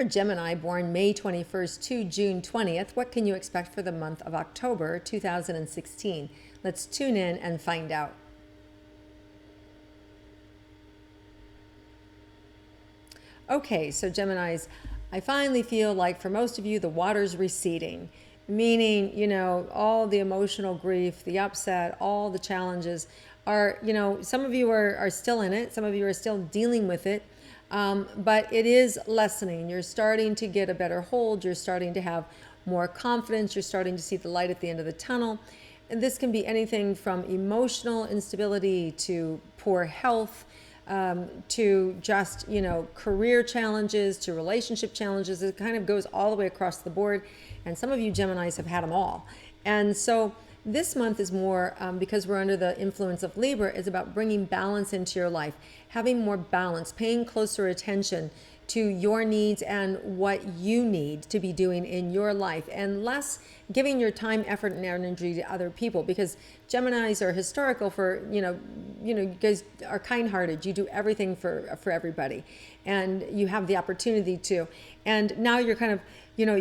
you're a Gemini born May 21st to June 20th, what can you expect for the month of October 2016? Let's tune in and find out. Okay, so Geminis, I finally feel like for most of you, the water's receding, meaning, all the emotional grief, the upset, all the challenges are, some of you are still in it. Some of you are still dealing with it. But it is lessening. You're starting to get a better hold. You're starting to have more confidence. You're starting to see the light at the end of the tunnel. And this can be anything from emotional instability to poor health, to just, career challenges, to relationship challenges. It kind of goes all the way across the board. And some of you Geminis have had them all. And so this month is more, because we're under the influence of Libra, is about bringing balance into your life, having more balance, paying closer attention to your needs and what you need to be doing in your life, and less giving your time, effort, and energy to other people, because Geminis are historical for, you guys are kind-hearted. You do everything for everybody, and you have the opportunity to. And now you're kind of, you're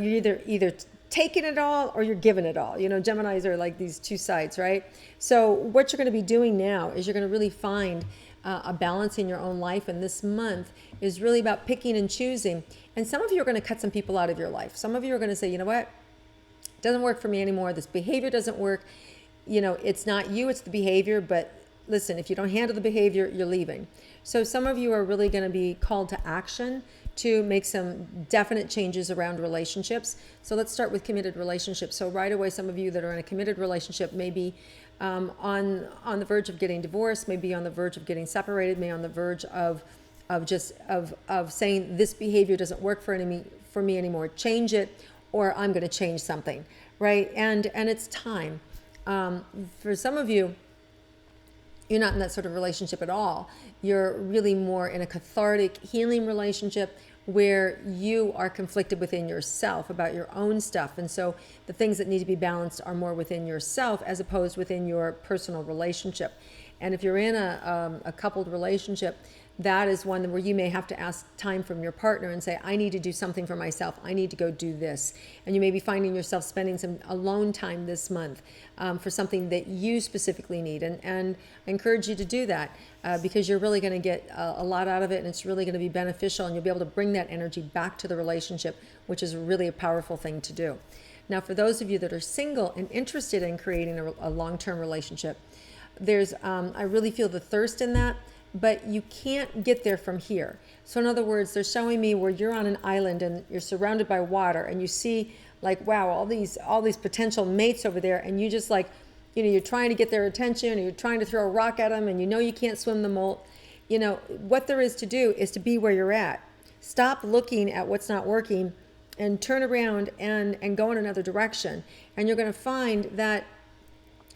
either taking it all or you're giving it all. Geminis are like these two sides, right? So what you're going to be doing now is you're going to really find a balance in your own life. And this month is really about picking and choosing. And some of you are going to cut some people out of your life. Some of you are going to say, you know what? It doesn't work for me anymore. This behavior doesn't work. It's not you, it's the behavior. But listen, if you don't handle the behavior, you're leaving. So some of you are really going to be called to action to make some definite changes around relationships. So let's start with committed relationships. So right away, some of you that are in a committed relationship may be on the verge of getting divorced, may be on the verge of getting separated, may on the verge of saying this behavior doesn't work for me anymore. Change it, or I'm going to change something, right? And it's time. For some of you, you're not in that sort of relationship at all. You're really more in a cathartic, healing relationship where you are conflicted within yourself about your own stuff. And so the things that need to be balanced are more within yourself as opposed within your personal relationship. And if you're in a coupled relationship, that is one where you may have to ask time from your partner and say, I need to do something for myself. I need to go do this. And you may be finding yourself spending some alone time this month for something that you specifically need. And I encourage you to do that because you're really going to get a lot out of it, and it's really going to be beneficial, and you'll be able to bring that energy back to the relationship, which is really a powerful thing to do. Now, for those of you that are single and interested in creating a long-term relationship, there's I really feel the thirst in that, but you can't get there from here. So in other words, they're showing me where you're on an island and you're surrounded by water, and you see like, wow, all these potential mates over there, and you just like, you're trying to get their attention, or you're trying to throw a rock at them, and you can't swim the moat. What there is to do is to be where you're at. Stop looking at what's not working and turn around and go in another direction. And you're going to find that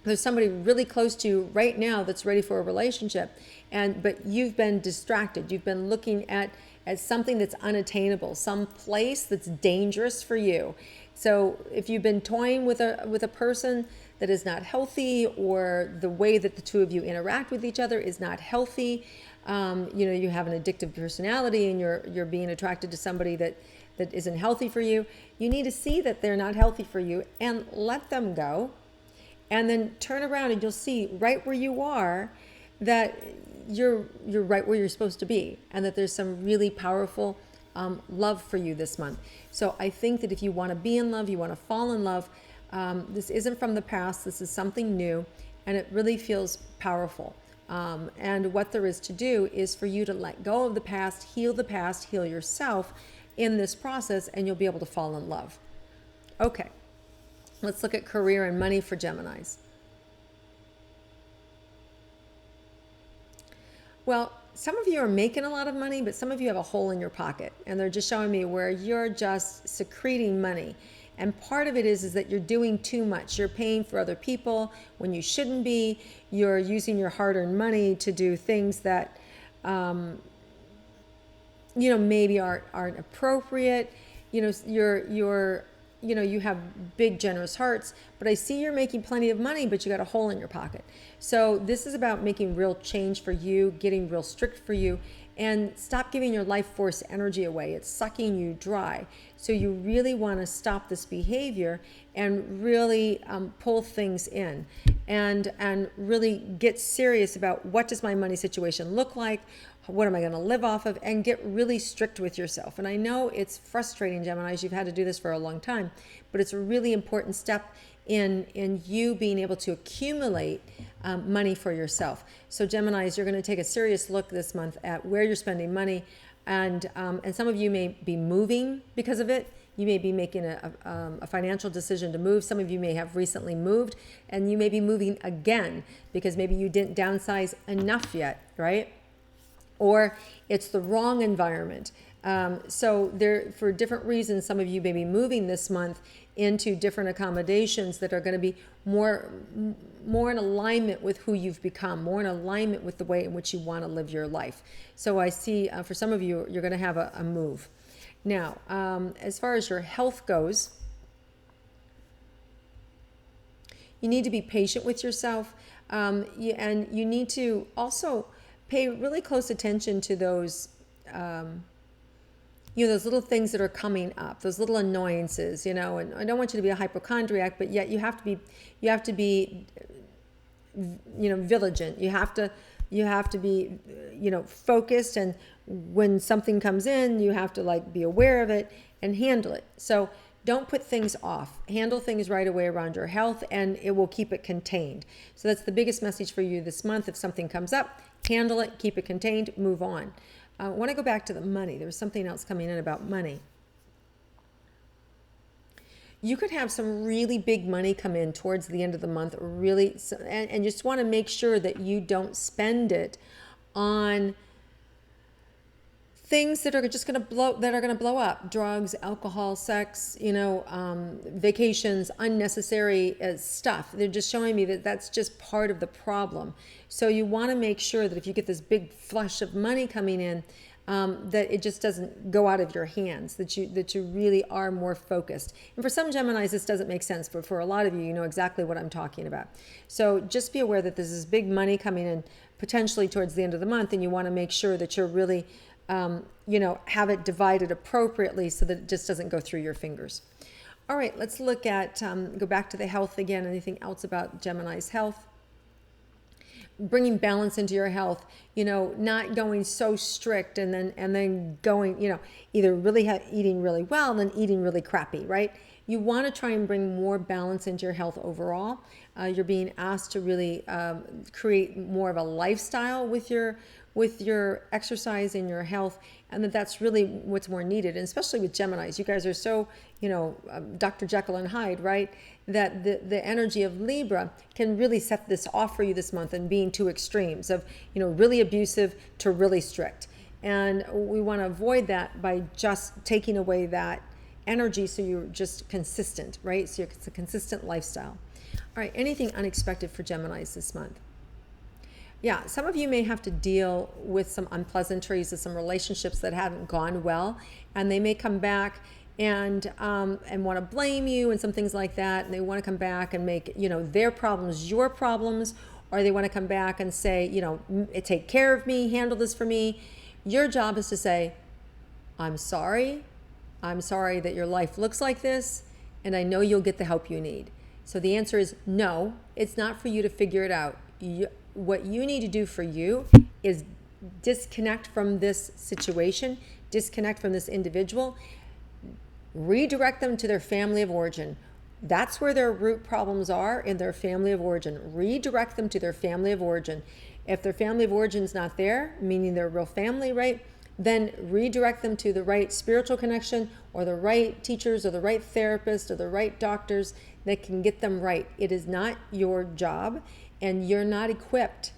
there's somebody really close to you right now that's ready for a relationship, but you've been distracted. You've been looking at something that's unattainable, some place that's dangerous for you. So if you've been toying with a person that is not healthy, or the way that the two of you interact with each other is not healthy, you have an addictive personality, and you're being attracted to somebody that isn't healthy for you. You need to see that they're not healthy for you and let them go. And then turn around and you'll see right where you are that you're right where you're supposed to be, and that there's some really powerful love for you this month. So I think that if you want to be in love, you want to fall in love, this isn't from the past, this is something new, and it really feels powerful. And what there is to do is for you to let go of the past, heal yourself in this process, and you'll be able to fall in love. Okay. Let's look at career and money for Geminis. Well, some of you are making a lot of money, but some of you have a hole in your pocket, and they're just showing me where you're just secreting money. And part of it is that you're doing too much. You're paying for other people when you shouldn't be. You're using your hard-earned money to do things that, maybe aren't appropriate. You have big, generous hearts, but I see you're making plenty of money, but you got a hole in your pocket. So this is about making real change for you, getting real strict for you, and stop giving your life force energy away. It's sucking you dry. So you really want to stop this behavior and really pull things in and really get serious about, what does my money situation look like? What am I going to live off of? And get really strict with yourself. And I know it's frustrating, Geminis, you've had to do this for a long time, but it's a really important step in you being able to accumulate money for yourself. So Geminis, you're going to take a serious look this month at where you're spending money, and some of you may be moving because of it. You may be making a financial decision to move. Some of you may have recently moved, and you may be moving again because maybe you didn't downsize enough yet, right? Or it's the wrong environment. So there, for different reasons, some of you may be moving this month into different accommodations that are going to be more in alignment with who you've become, more in alignment with the way in which you want to live your life. So I see for some of you, you're going to have a move. Now, as far as your health goes, you need to be patient with yourself, and you need to also pay really close attention to those those little things that are coming up, those little annoyances, and I don't want you to be a hypochondriac, but yet you have to be vigilant. You have to be, focused, and when something comes in, you have to be aware of it and handle it. So don't put things off. Handle things right away around your health, and it will keep it contained. So that's the biggest message for you this month. If something comes up, handle it, keep it contained, move on. I want to go back to the money. There was something else coming in about money. You could have some really big money come in towards the end of the month, really, and you just want to make sure that you don't spend it on things that are just going to blow up: drugs, alcohol, sex, vacations, unnecessary stuff. They're just showing me that that's just part of the problem. So you want to make sure that if you get this big flush of money coming in, that it just doesn't go out of your hands, that you really are more focused. And for some Geminis, this doesn't make sense, but for a lot of you, you know exactly what I'm talking about. So just be aware that there's this big money coming in potentially towards the end of the month, and you want to make sure that you're really have it divided appropriately so that it just doesn't go through your fingers. All right, let's look at, go back to the health again. Anything else about Gemini's health? Bringing balance into your health, not going so strict and then going, either really eating really well and then eating really crappy, right? You want to try and bring more balance into your health overall. You're being asked to really create more of a lifestyle with your exercise and your health, and that's really what's more needed. And especially with Geminis, you guys are so, Dr. Jekyll and Hyde, right? That the energy of Libra can really set this off for you this month, and being two extremes of, really abusive to really strict. And we want to avoid that by just taking away that energy, so you're just consistent, right? So it's a consistent lifestyle. All right, anything unexpected for Geminis this month? Yeah, some of you may have to deal with some unpleasantries of some relationships that haven't gone well, and they may come back and want to blame you and some things like that, and they want to come back and make their problems your problems, or they want to come back and say, take care of me, handle this for me. Your job is to say, I'm sorry that your life looks like this, and I know you'll get the help you need. So the answer is no, it's not for you to figure it out. What you need to do for you is disconnect from this situation, disconnect from this individual, redirect them to their family of origin. That's where their root problems are, in their family of origin. Redirect them to their family of origin. If their family of origin is not there, meaning their real family, right, then redirect them to the right spiritual connection, or the right teachers, or the right therapist, or the right doctors that can get them right. It is not your job, and you're not equipped,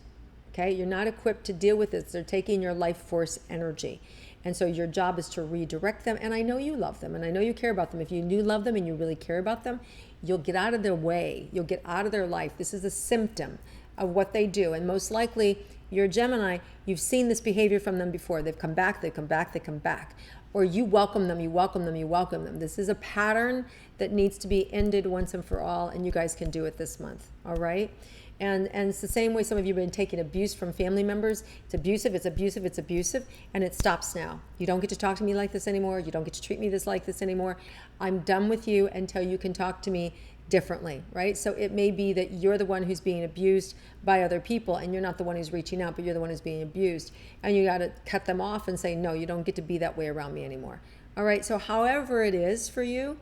okay? You're not equipped to deal with this. They're taking your life force energy. And so your job is to redirect them. And I know you love them, and I know you care about them. If you do love them and you really care about them, you'll get out of their way. You'll get out of their life. This is a symptom of what they do. And most likely, you're a Gemini, you've seen this behavior from them before. They've come back, they come back, they come back. Or you welcome them, you welcome them, you welcome them. This is a pattern that needs to be ended once and for all, and you guys can do it this month, all right? And it's the same way some of you have been taking abuse from family members. It's abusive, it's abusive, it's abusive, and it stops now. You don't get to talk to me like this anymore. You don't get to treat me like this anymore. I'm done with you until you can talk to me differently, right? So it may be that you're the one who's being abused by other people and you're not the one who's reaching out, but you're the one who's being abused. And you got to cut them off and say, no, you don't get to be that way around me anymore. All right, so however it is for you,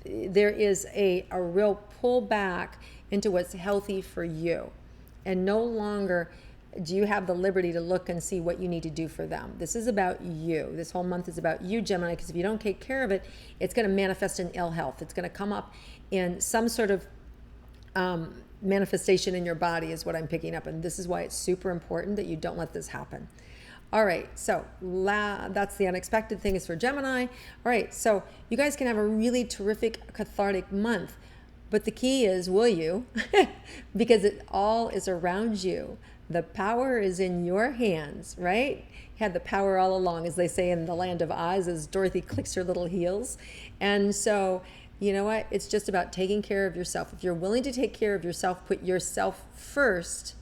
there is a real pullback into what's healthy for you. And no longer do you have the liberty to look and see what you need to do for them. This is about you. This whole month is about you, Gemini, because if you don't take care of it, it's going to manifest in ill health. It's going to come up in some sort of manifestation in your body is what I'm picking up. And this is why it's super important that you don't let this happen. All right, so that's the unexpected thing is for Gemini. All right, so you guys can have a really terrific cathartic month. But the key is, will you? Because it all is around you. The power is in your hands, right? You had the power all along, as they say in the land of Oz, as Dorothy clicks her little heels. And so, you know what? It's just about taking care of yourself. If you're willing to take care of yourself, put yourself first,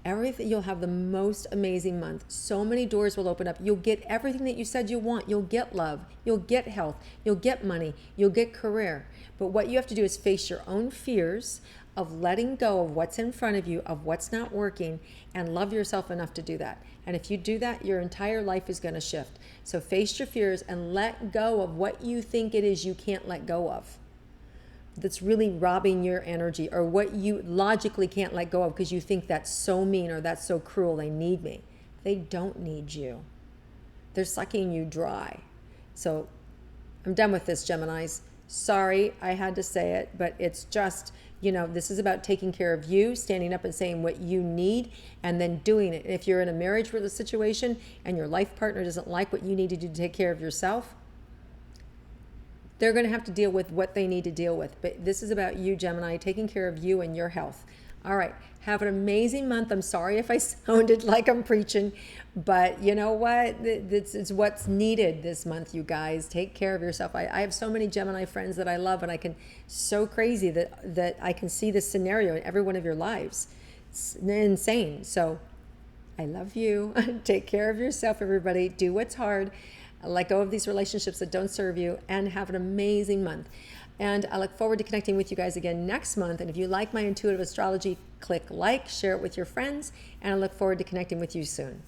everything, you'll have the most amazing month. So many doors will open up. You'll get everything that you said you want. You'll get love. You'll get health. You'll get money. You'll get career. But what you have to do is face your own fears of letting go of what's in front of you, of what's not working, and love yourself enough to do that. And if you do that, your entire life is going to shift. So face your fears and let go of what you think it is you can't let go of. That's really robbing your energy, or what you logically can't let go of because you think that's so mean or that's so cruel. They need me. They don't need you. They're sucking you dry. So I'm done with this, Geminis. Sorry, I had to say it, but it's just, this is about taking care of you, standing up and saying what you need, and then doing it. And if you're in a marriage with a situation and your life partner doesn't like what you need to do to take care of yourself, they're going to have to deal with what they need to deal with. But this is about you, Gemini, taking care of you and your health. All right. Have an amazing month. I'm sorry if I sounded like I'm preaching, but you know what? This is what's needed this month, you guys. Take care of yourself. I have so many Gemini friends that I love, and so crazy that I can see this scenario in every one of your lives. It's insane. So I love you. Take care of yourself, everybody. Do what's hard. Let go of these relationships that don't serve you, and have an amazing month. And I look forward to connecting with you guys again next month. And if you like my intuitive astrology, click like, share it with your friends, and I look forward to connecting with you soon.